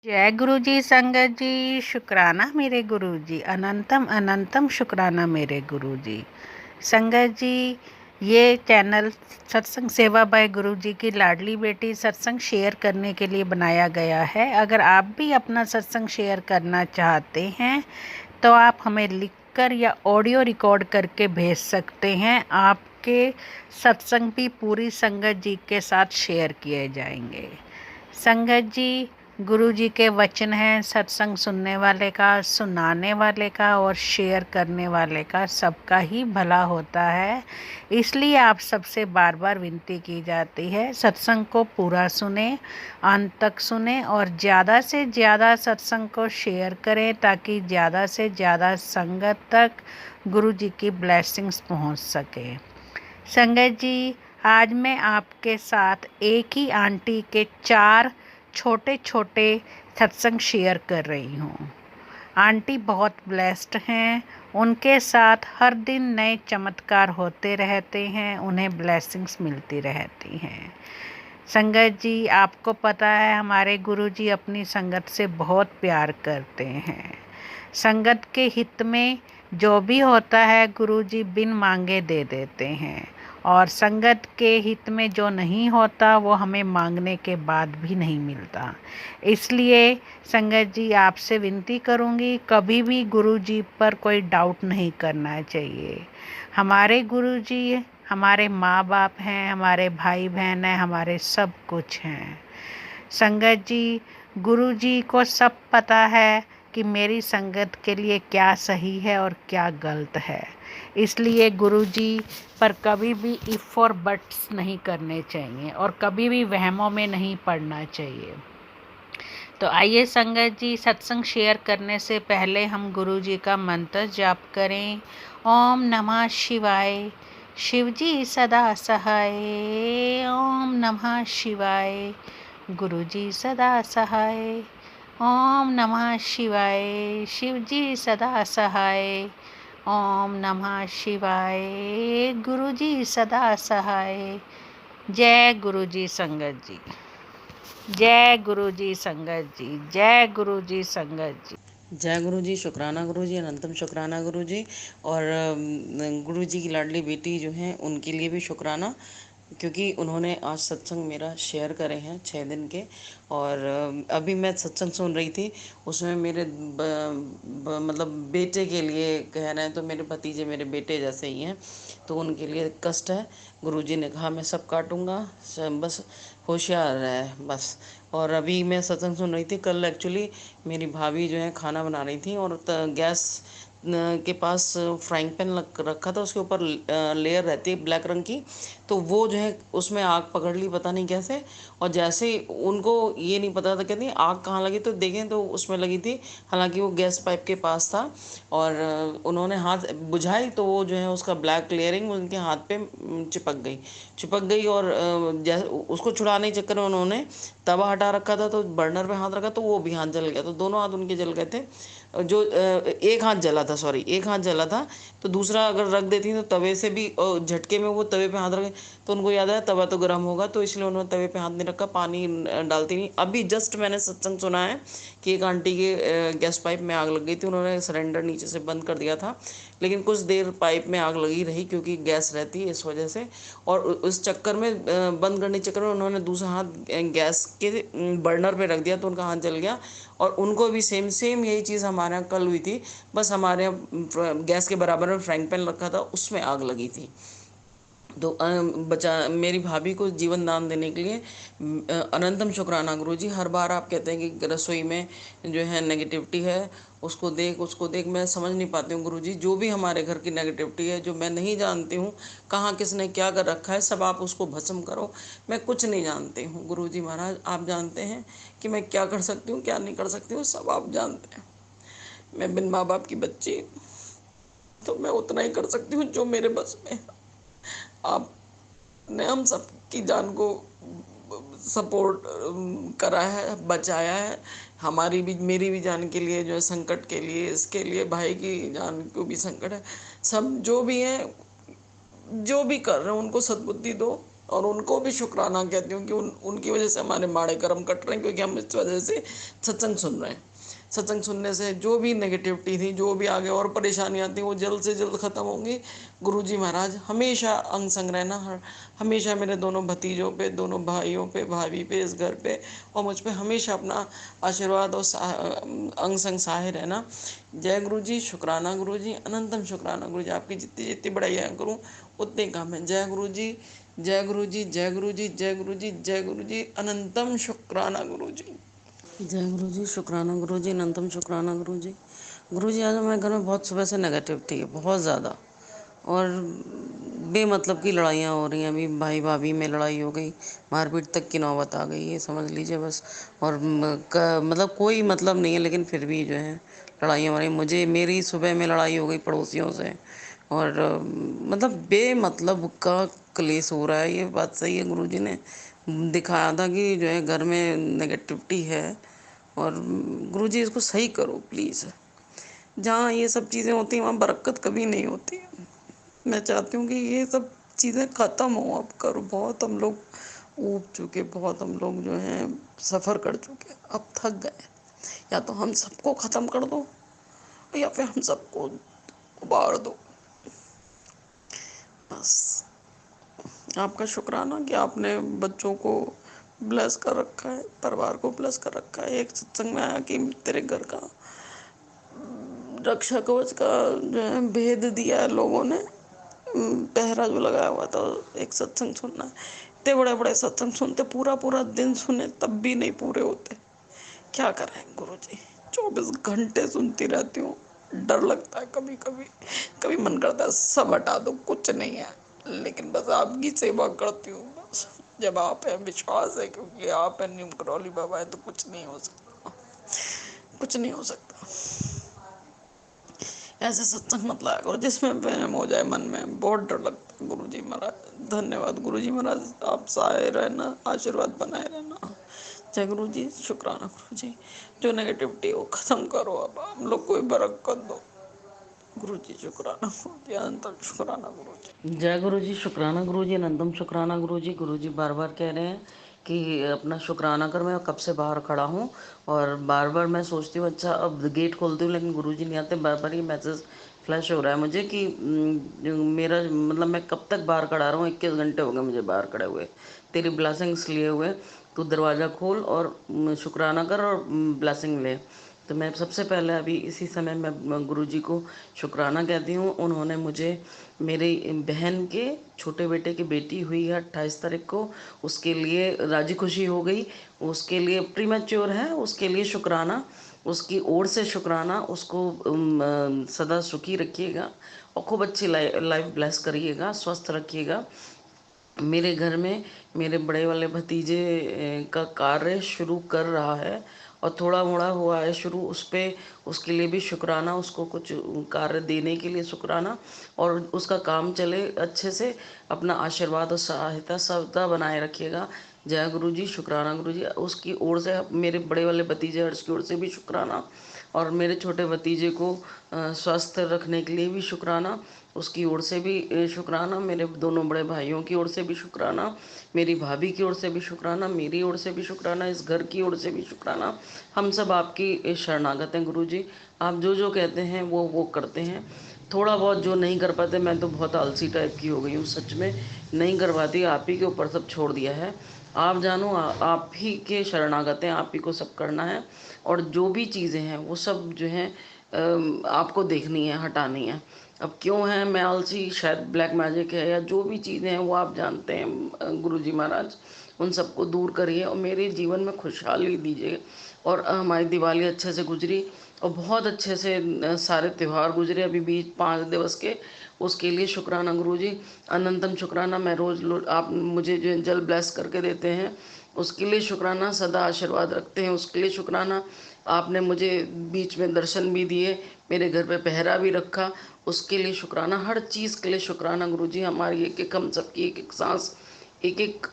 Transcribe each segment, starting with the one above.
जय गुरु जी संगत जी, शुक्राना मेरे गुरु जी, अनंतम अनंतम शुक्राना मेरे गुरु जी। संगत जी, ये चैनल सत्संग सेवा बाय गुरु जी की लाडली बेटी सत्संग शेयर करने के लिए बनाया गया है। अगर आप भी अपना सत्संग शेयर करना चाहते हैं तो आप हमें लिखकर या ऑडियो रिकॉर्ड करके भेज सकते हैं। आपके सत्संग भी पूरी संगत जी के साथ शेयर किए जाएंगे। संगत जी, गुरु जी के वचन हैं, सत्संग सुनने वाले का, सुनाने वाले का और शेयर करने वाले का सबका ही भला होता है। इसलिए आप सबसे बार बार विनती की जाती है, सत्संग को पूरा सुने, अंत तक सुने और ज़्यादा से ज़्यादा सत्संग को शेयर करें ताकि ज़्यादा से ज़्यादा संगत तक गुरु जी की ब्लेसिंग्स पहुंच सके। संगत जी, आज मैं आपके साथ एक ही आंटी के 4 छोटे छोटे सत्संग शेयर कर रही हूँ। आंटी बहुत ब्लेस्ड हैं, उनके साथ हर दिन नए चमत्कार होते रहते हैं, उन्हें ब्लेसिंग्स मिलती रहती हैं। संगत जी, आपको पता है हमारे गुरु जी अपनी संगत से बहुत प्यार करते हैं। संगत के हित में जो भी होता है गुरु जी बिन मांगे दे देते हैं और संगत के हित में जो नहीं होता वो हमें मांगने के बाद भी नहीं मिलता। इसलिए संगत जी, आपसे विनती करूँगी, कभी भी गुरु जी पर कोई डाउट नहीं करना चाहिए। हमारे गुरु जी हमारे माँ बाप हैं, हमारे भाई बहन हैं, हमारे सब कुछ हैं। संगत जी, गुरु जी को सब पता है कि मेरी संगत के लिए क्या सही है और क्या गलत है। इसलिए गुरु जी पर कभी भी इफ़ और बट्स नहीं करने चाहिए और कभी भी वहमों में नहीं पड़ना चाहिए। तो आइए संगत जी, सत्संग शेयर करने से पहले हम गुरु जी का मंत्र जाप करें। ओम नमः शिवाय। शिव जी सदा सहाय। ओम नमः शिवाय। गुरु जी सदा सहाय। ओम नमः शिवाय। शिव जी सदा सहाय। ओम नमः शिवाय। गुरु जी सदा सहाय। जय गुरु जी संगत जी। जय गुरु जी संगत जी। जय गुरु जी संगत जी। जय गुरु जी, शुक्राना गुरु जी, अनंतम शुक्राना गुरु जी। और गुरु जी की लाडली बेटी जो हैं उनके लिए भी शुक्राना, क्योंकि उन्होंने आज सत्संग मेरा शेयर करे हैं 6 दिन के। और अभी मैं सत्संग सुन रही थी, उसमें मेरे मतलब बेटे के लिए कह रहे हैं, तो मेरे भतीजे मेरे बेटे जैसे ही हैं, तो उनके लिए कष्ट है। गुरुजी ने कहा मैं सब काटूंगा, बस होशियार रहे बस। और अभी मैं सत्संग सुन रही थी, कल एक्चुअली मेरी भाभी जो है खाना बना रही थी और गैस के पास फ्राइंग पैन रखा था, उसके ऊपर लेयर रहती है ब्लैक रंग की, तो वो जो है उसमें आग पकड़ ली पता नहीं कैसे। और जैसे उनको ये नहीं पता था, कहती आग कहाँ लगी, तो देखें तो उसमें लगी थी, हालांकि वो गैस पाइप के पास था। और उन्होंने हाथ बुझाई तो वो जो है उसका ब्लैक लेयरिंग उनके हाथ पे चिपक गई। और जैसे उसको छुड़ाने के चक्कर में उन्होंने तवा हटा रखा था, तो बर्नर पे हाथ रखा तो वो भी हाथ जल गया, तो दोनों हाथ उनके जल गए थे। जो एक हाथ जला था, सॉरी एक हाथ जला था, तो दूसरा अगर रख देती तो तवे से भी झटके में वो तवे पे हाथ रखे, तो उनको याद आया तवा तो गर्म होगा, तो इसलिए उन्होंने तवे पे हाथ नहीं रखा, पानी डालती नहीं। अभी जस्ट मैंने सत्संग सुना है कि एक आंटी के गैस पाइप में आग लग गई थी, उन्होंने सिलेंडर नीचे से बंद कर दिया था, लेकिन कुछ देर पाइप में आग लगी रही क्योंकि गैस रहती है इस वजह से। और उस चक्कर में बंद करने के चक्कर में उन्होंने दूसरा हाथ गैस के बर्नर पे रख दिया, तो उनका हाथ जल गया। और उनको भी सेम सेम यही चीज़ हमारे यहाँ कल हुई थी, बस हमारे यहाँ गैस के बराबर में फ्राइंग पैन रखा था, उसमें आग लगी थी। तो बचा मेरी भाभी को जीवन दान देने के लिए अनंतम शुक्राना गुरु जी। हर बार आप कहते हैं कि रसोई में जो है नेगेटिविटी है, उसको देख, मैं समझ नहीं पाती हूँ गुरु जी, जो भी हमारे घर की नेगेटिविटी है, जो मैं नहीं जानती हूँ कहाँ किसने क्या कर रखा है, सब आप उसको भस्म करो। मैं कुछ नहीं जानती हूँ गुरु जी महाराज, आप जानते हैं कि मैं क्या कर सकती हूँ क्या नहीं कर सकती हूँ, सब आप जानते हैं। मैं बिन माँ बाप की बच्ची, तो मैं उतना ही कर सकती हूँ जो मेरे बस में है। आपने हम सब की जान को सपोर्ट करा है, बचाया है। हमारी भी मेरी भी जान के लिए जो है संकट के लिए, इसके लिए भाई की जान को भी संकट है। सब जो भी हैं, जो भी कर रहे हैं उनको सद्बुद्धि दो, और उनको भी शुक्राना कहती हूँ कि उनकी वजह से हमारे माड़े कर्म कट रहे हैं, क्योंकि हम इस वजह से सत्संग सुन रहे हैं। सत्संग सुनने से जो भी नेगेटिविटी थी, जो भी आगे और परेशानियाँ थी, वो जल्द से जल्द ख़त्म होंगी। गुरुजी महाराज हमेशा अंग संग रहना, हमेशा मेरे दोनों भतीजों पे, दोनों भाइयों पे, भाभी पे, इस घर पे और मुझ पे हमेशा अपना आशीर्वाद और अंग संग सहाय रहना। जय गुरुजी, शुक्राना गुरुजी, अनंतम शुक्राना गुरुजी। आपकी जितनी जितनी बड़ाइयाँ करूँ उतने कम है। जय गुरुजी, जय गुरुजी, जय गुरुजी, जय गुरुजी, जय गुरुजी, अनंतम शुक्राना गुरुजी। जय गुरु जी, शुक्राना गुरु जी, अनंतम शुक्राना गुरु जी। गुरु जी, आज हमारे घर में बहुत सुबह से नेगेटिविटी है, बहुत ज़्यादा, और बेमतलब की लड़ाइयाँ हो रही हैं। अभी भाई भाभी में लड़ाई हो गई, मारपीट तक की नौबत आ गई है, समझ लीजिए बस। और मतलब कोई मतलब नहीं है, लेकिन फिर भी जो है लड़ाइयाँ हो रही। मुझे मेरी सुबह में लड़ाई हो गई पड़ोसियों से, और मतलब बेमतलब का क्लेश हो रहा है। ये बात सही है, गुरुजी ने दिखाया था कि जो है घर में नेगेटिविटी है, और गुरुजी इसको सही करो प्लीज़। जहाँ ये सब चीज़ें होती हैं वहाँ बरकत कभी नहीं होती है। मैं चाहती हूँ कि ये सब चीज़ें ख़त्म हो अब करो। बहुत हम लोग ऊब चुके, बहुत हम लोग जो हैं सफ़र कर चुके, अब थक गए। या तो हम सबको ख़त्म कर दो, या फिर हम सबको उबार दो, बस। आपका शुक्राना कि आपने बच्चों को ब्लेस कर रखा है, परिवार को ब्लेस कर रखा है। एक सत्संग में आया कि तेरे घर का रक्षा कवच का जो है भेद दिया है लोगों ने, पहरा जो लगाया हुआ था। एक सत्संग सुनना है, इतने बड़े बड़े सत्संग सुनते, पूरा पूरा दिन सुने तब भी नहीं पूरे होते। क्या करें गुरुजी, 24 घंटे सुनती रहती हूँ। डर लगता है कभी कभी, कभी मन करता है सब हटा दो, कुछ नहीं है, लेकिन बस आपकी सेवा करती हूँ बस। जब आप है, विश्वास है, क्योंकि आप है, नीम करौली बाबा है, तो कुछ नहीं हो सकता, कुछ नहीं हो सकता। ऐसे सत्संग मत लाया करो जिसमें वहम हो जाए मन में, बहुत डर लगता है। गुरुजी महाराज धन्यवाद, गुरुजी महाराज आप सहाय रहना, आशीर्वाद बनाए रहना। जय गुरु जी, शुक्राना गुरु जी। जो नेगेटिविटी वो ख़त्म करो, अब हम लोग को बरकत दो। गुरु जी शुक्राना गुरु जी, अनंतम शुक्राना गुरु जी। जय गुरु जी, शुक्राना गुरु जी, अनंतम शुक्राना गुरु जी। गुरु जी बार बार कह रहे हैं कि अपना शुक्राना कर। मैं कब से बाहर खड़ा हूँ, और बार बार मैं सोचती हूँ अच्छा अब गेट खोलती हूँ, लेकिन गुरु जी नहीं आते। बार बार ये मैसेज फ्लैश हो रहा है मुझे कि मेरा मतलब मैं कब तक बाहर खड़ा रहा हूँ। 21 घंटे हो गए मुझे बाहर खड़े हुए, तेरी ब्लेसिंग्स लिए हुए। तू दरवाज़ा खोल और शुक्राना कर और ब्लेसिंग ले। तो मैं सबसे पहले अभी इसी समय मैं गुरुजी को शुक्राना कहती हूँ। उन्होंने मुझे मेरी बहन के छोटे बेटे की बेटी हुई है 28 तारीख को, उसके लिए राजी खुशी हो गई, उसके लिए प्रीमेच्योर है, उसके लिए शुक्राना, उसकी ओर से शुक्राना। उसको सदा सुखी रखिएगा और खूब अच्छी लाइफ ब्लेस करिएगा, स्वस्थ रखिएगा। मेरे घर में मेरे बड़े वाले भतीजे का कार्य शुरू कर रहा है, और थोड़ा मोड़ा हुआ है शुरू, उस पर उसके लिए भी शुक्राना, उसको कुछ कार्य देने के लिए शुक्राना, और उसका काम चले अच्छे से। अपना आशीर्वाद और सहायता सदा बनाए रखिएगा। जय गुरु जी, शुक्राना गुरु जी। उसकी ओर से मेरे बड़े वाले भतीजे हर्ष की ओर से भी शुक्राना, और मेरे छोटे भतीजे को स्वस्थ रखने के लिए भी शुक्राना, उसकी ओर से भी शुक्राना। मेरे दोनों बड़े भाइयों की ओर से भी शुक्राना, मेरी भाभी की ओर से भी शुक्राना, मेरी ओर से भी शुक्राना, इस घर की ओर से भी शुक्राना। हम सब आपकी शरणागत हैं गुरु जी। आप जो जो कहते हैं वो करते हैं। थोड़ा बहुत जो नहीं कर पाते, मैं तो बहुत आलसी टाइप की हो गई हूँ सच में, नहीं कर पाती, आप ही के ऊपर सब छोड़ दिया है। आप जानो, आप ही के शरणागत हैं, आप ही को सब करना है। और जो भी चीज़ें हैं वो सब जो हैं आपको देखनी है, हटानी है। अब क्यों है मैं आलसी, शायद ब्लैक मैजिक है, या जो भी चीज़ें हैं वो आप जानते हैं गुरुजी महाराज। उन सबको दूर करिए और मेरे जीवन में खुशहाली दीजिए। और हमारी दिवाली अच्छे से गुजरी, और बहुत अच्छे से सारे त्यौहार गुजरे अभी बीच 5 दिवस के, उसके लिए शुक्राना गुरुजी, अनंतम शुक्राना। मैं आप मुझे जो जल ब्लेस करके देते हैं उसके लिए शुक्राना, सदा आशीर्वाद रखते हैं उसके लिए शुक्राना। आपने मुझे बीच में दर्शन भी दिए, मेरे घर पे पहरा भी रखा, उसके लिए शुक्राना। हर चीज़ के लिए शुक्राना गुरुजी। हमारी एक एक, हम सबकी एक एक सांस, एक एक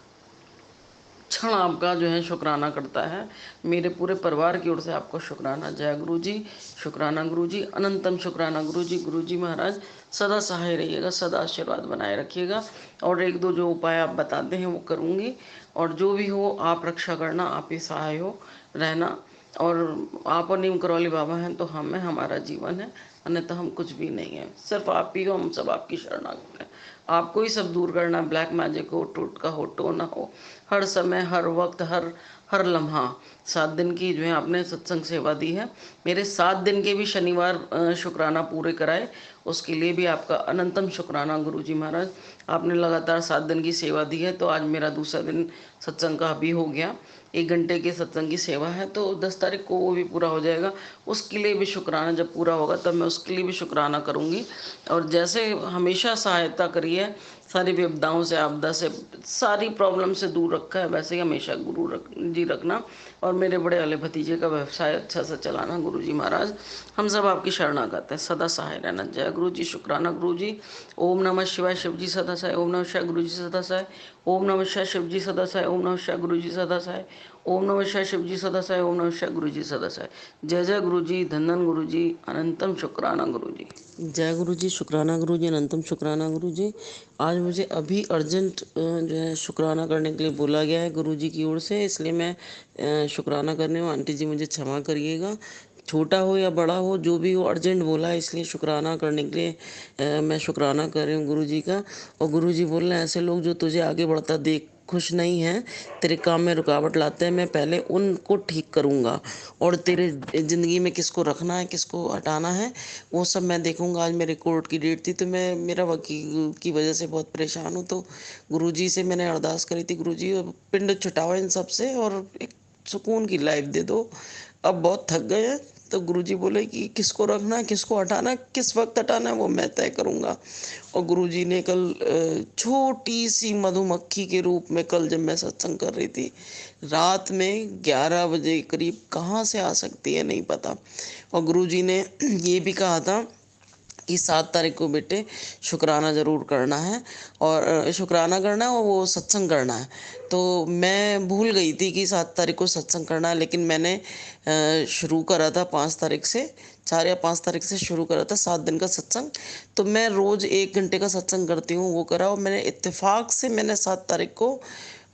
क्षण आपका जो है शुक्राना करता है। मेरे पूरे परिवार की ओर से आपको शुक्राना। जय गुरु जी, शुक्राना गुरु जी, अनंतम शुक्राना गुरु जी। गुरु जी महाराज सदा सहाय रहिएगा, सदा आशीर्वाद बनाए रखिएगा। और एक दो जो उपाय आप बताते हैं वो करूँगी। और जो भी हो आप रक्षा करना, आप ही सहाय हो रहना। और आप और नीम करौली बाबा हैं तो हमें हमारा जीवन है, अन्यथा हम कुछ भी नहीं है। सिर्फ आप ही हो, हम सब आपकी शरणागत हैं। आपको ही सब दूर करना। ब्लैक मैजिक हो, टोटका हो, टोना हो, हर समय, हर वक्त, हर हर लम्हा। 7 दिन की जो है आपने सत्संग सेवा दी है, मेरे 7 दिन के भी शनिवार शुक्राना पूरे कराए, उसके लिए भी आपका अनंतम शुक्राना गुरु जी महाराज। आपने लगातार 7 दिन की सेवा दी है, तो आज मेरा दूसरा दिन सत्संग का भी हो गया। 1 घंटे के सत्संग की सेवा है, तो 10 तारीख को वो भी पूरा हो जाएगा। उसके लिए भी शुक्राना, जब पूरा होगा तब मैं उसके लिए भी शुक्राना करूँगी। और जैसे हमेशा सहायता करी है, सारी विपदाओं से, आपदा से, सारी प्रॉब्लम से दूर रखा है, वैसे ही हमेशा जी रखना। और मेरे बड़े वाले भतीजे का व्यवसाय अच्छा सा चलाना गुरु जी महाराज। हम सब आपकी शरणागत हैं, सदा सहाय रहना। जय गुरु जी, शुक्राना गुरु जी। ओम नमः शिवाय, शिव जी सदा सहाय। ओम नमः शिवाय, गुरु जी सदा सहाय। ओम नमः शिवाय, शिव जी सदा सहाय। ओम नमः शिवाय, गुरु जी सदा सहाय। ओम नमः शिवाय, शिव जी सदा सहाय। ओम नमः शिवाय, गुरु जी सदा सहाय। जय जय गुरु जी, धन धन गुरु जी, अनंतम शुक्राना गुरु जी। जय गुरु जी, शुक्राना गुरु जी, अनंतम शुक्राना गुरु जी। आज मुझे अभी अर्जेंट जो है शुक्राना करने के लिए बोला गया है गुरु जी की ओर से, इसलिए मैं शुक्राना करने हूँ। आंटी जी मुझे क्षमा करिएगा, छोटा हो या बड़ा हो, जो भी हो, अर्जेंट बोला है, इसलिए शुक्राना करने के लिए मैं शुक्राना कर रही हूँ गुरु जी का। और गुरु जी बोल रहे हैं, ऐसे लोग जो तुझे आगे बढ़ता देख खुश नहीं हैं, तेरे काम में रुकावट लाते हैं, मैं पहले उनको ठीक करूँगा। और तेरे ज़िंदगी में किसको रखना है, किसको हटाना है, वो सब मैं देखूँगा। आज मेरे कोर्ट की डेट थी, तो मैं मेरा वकील की वजह से बहुत परेशान हूँ। तो गुरुजी से मैंने अरदास करी थी, गुरुजी अब पिंड छुटाओ इन सब से और एक सुकून की लाइफ दे दो, अब बहुत थक गए हैं। तो गुरुजी बोले कि किसको रखना है, किसको हटाना है, किस वक्त हटाना है, वो मैं तय करूँगा। और गुरुजी ने कल छोटी सी मधुमक्खी के रूप में, कल जब मैं सत्संग कर रही थी रात में 11 बजे करीब, कहाँ से आ सकती है नहीं पता। और गुरुजी ने ये भी कहा था कि 7 तारीख को बेटे शुक्राना ज़रूर करना है, और शुक्राना करना है और वो सत्संग करना है। तो मैं भूल गई थी कि 7 तारीख को सत्संग करना है, लेकिन मैंने शुरू करा था 5 तारीख से, 4 या 5 तारीख से शुरू करा था 7 दिन का सत्संग। तो मैं रोज़ 1 घंटे का सत्संग करती हूँ, वो करा। और मैंने इत्तेफाक से मैंने 7 तारीख को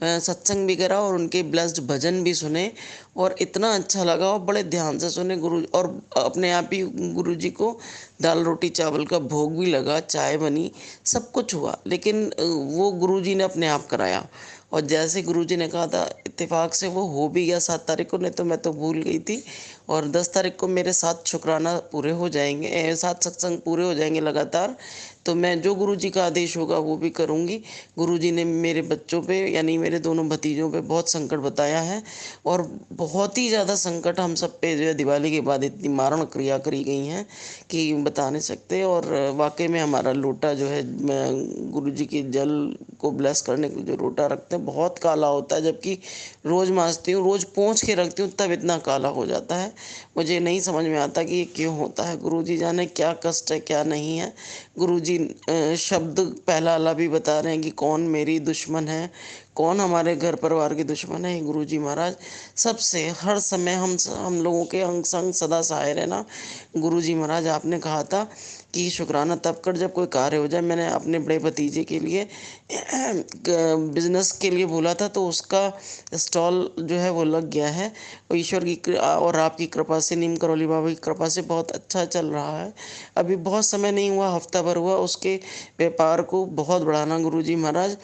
सत्संग भी करा और उनके ब्लेस्ड भजन भी सुने, और इतना अच्छा लगा। और बड़े ध्यान से सुने गुरु, और अपने आप ही गुरु जी को दाल रोटी चावल का भोग भी लगा, चाय बनी, सब कुछ हुआ। लेकिन वो गुरु जी ने अपने आप कराया। और जैसे गुरु जी ने कहा था, इत्तेफाक से वो हो भी गया 7 तारीख को, नहीं तो मैं तो भूल गई थी। और 10 तारीख को मेरे 7 शुक्राना पूरे हो जाएंगे, 7 सत्संग पूरे हो जाएंगे लगातार। तो मैं जो गुरु जी का आदेश होगा वो भी करूँगी। गुरु जी ने मेरे बच्चों पे, यानी मेरे दोनों भतीजों पे बहुत संकट बताया है, और बहुत ही ज़्यादा संकट हम सब पे जो है दिवाली के बाद इतनी मारण क्रिया करी गई हैं कि बता नहीं सकते। और वाकई में हमारा लोटा जो है, गुरु जी के जल को ब्लेस करने के लिए जो लोटा रखते हैं, बहुत काला होता है, जबकि रोज़ मांजती हूँ, रोज़ पोंछ के रखती हूँ, तब इतना काला हो जाता है। मुझे नहीं समझ में आता कि ये क्यों होता है। गुरु जी जाने क्या कष्ट है, क्या नहीं है। गुरु जी शब्द पहला वाला भी बता रहे हैं कि कौन मेरी दुश्मन है, कौन हमारे घर परिवार के दुश्मन है। गुरु जी महाराज सबसे हर समय हम लोगों के अंग संग सदा सहाय रहना। गुरु जी महाराज आपने कहा था कि शुक्राना तब कर जब कोई कार्य हो जाए। मैंने अपने बड़े भतीजे के लिए बिजनेस के लिए बोला था, तो उसका स्टॉल जो है वो लग गया है, और ईश्वर की और आपकी कृपा से, नीम करौली बाबा की कृपा से बहुत अच्छा चल रहा है। अभी बहुत समय नहीं हुआ, हफ्ता भर हुआ, उसके व्यापार को बहुत बढ़ाना गुरु जी महाराज,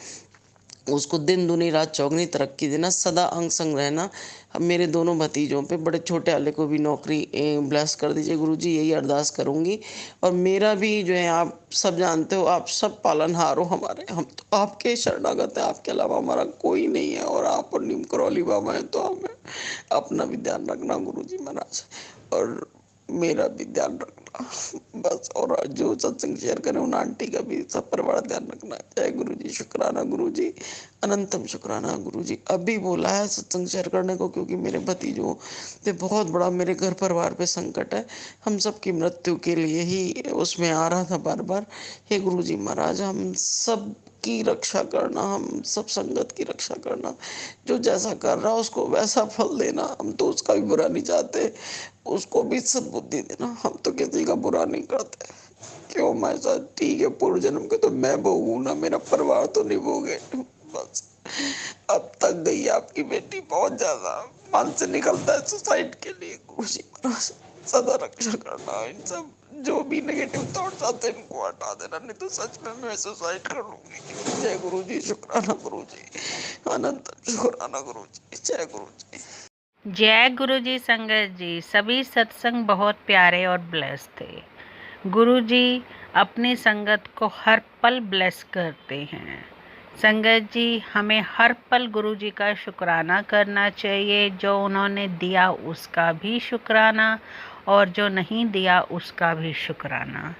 उसको दिन दूनी रात चौगनी तरक्की देना, सदा अंग संग रहना। अब मेरे दोनों भतीजों पे, बड़े छोटे वाले को भी नौकरी ब्लेस कर दीजिए गुरुजी, यही अरदास करूंगी। और मेरा भी जो है, आप सब जानते हो, आप सब पालनहार हो हमारे, हम तो आपके शरणागत हैं, आपके अलावा हमारा कोई नहीं है। और आप और नीम करौली बाबा हैं, तो हमें अपना भी ध्यान रखना गुरुजी महाराज, और मेरा भी ध्यान रखना बस। और जो सत्संग शेयर करें उन आंटी का भी सब पर बड़ा ध्यान रखना। जय गुरु जी, शुक्राना गुरु जी, अनंतम शुक्राना गुरु जी। अभी बोला है सत्संग शेयर करने को, क्योंकि मेरे भतीजों पे बहुत बड़ा, मेरे घर परिवार पे संकट है। हम सब की मृत्यु के लिए ही उसमें आ रहा था बार बार। हे गुरु जी महाराज, हम सब की रक्षा करना, हम सब संगत की रक्षा करना, जो जैसा कर रहा है उसको वैसा फल देना, हम तो उसका भी बुरा नहीं चाहते, उसको भी सद्बुद्धि देना, हम तो किसी का बुरा नहीं करते। क्यों मैं सर ठीक है, पूर्व जन्म के तो मैं भोगू ना, मेरा परिवार तो नहीं भोगे। बस अब तक गई आपकी बेटी बहुत ज्यादा मन से निकलता है सुसाइड के लिए। गुरुजी महाराज सदा रक्षा करना, इन सब जो भी नेगेटिव थॉट्स आते हैं इनको हटा देना, नहीं तो सच में मैं सुसाइड कर लूंगी। जय गुरु जी, शुक्राना गुरु जी, अनंत शुक्राना गुरु जी, जय गुरु जी। जय गुरु जी। संगत जी, सभी सत्संग बहुत प्यारे और ब्लेस थे। गुरु जी अपनी संगत को हर पल ब्लेस करते हैं। संगत जी, हमें हर पल गुरु जी का शुक्राना करना चाहिए। जो उन्होंने दिया उसका भी शुक्राना और जो नहीं दिया उसका भी शुक्राना।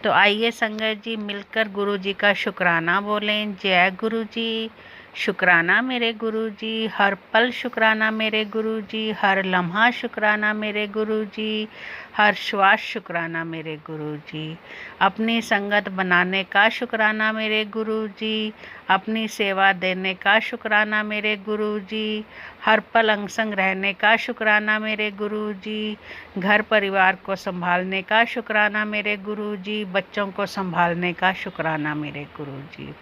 तो आइए संगत जी मिलकर गुरु जी का शुक्राना बोलें। जय गुरु जी। शुक्राना मेरे गुरु जी, हर पल शुक्राना मेरे गुरु जी, हर लम्हा शुक्राना मेरे गुरु जी, हर श्वास शुक्राना मेरे गुरु जी। अपनी संगत बनाने का शुक्राना मेरे गुरु जी, अपनी सेवा देने का शुक्राना मेरे गुरु जी, हर पल अंग संग रहने का शुक्राना मेरे गुरु जी, घर परिवार को संभालने का शुक्राना मेरे गुरु जी, बच्चों को संभालने का शुक्राना मेरे गुरु जी।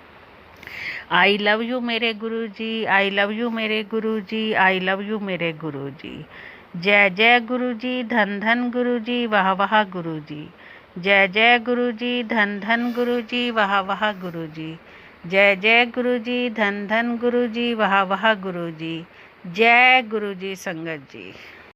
आई लव यू मेरे गुरु जी, आई लव यू मेरे गुरु जी, आई लव यू मेरे गुरु जी। जय जय गुरु जी, धन धन गुरु जी, वाह वाह गुरु जी। जय जय गुरु जी, धन धन गुरु जी, वाह वाह गुरु जी। जय जय गुरु जी, धन धन गुरु जी, वाह वाह गुरु जी। जय गुरु जी संगत जी।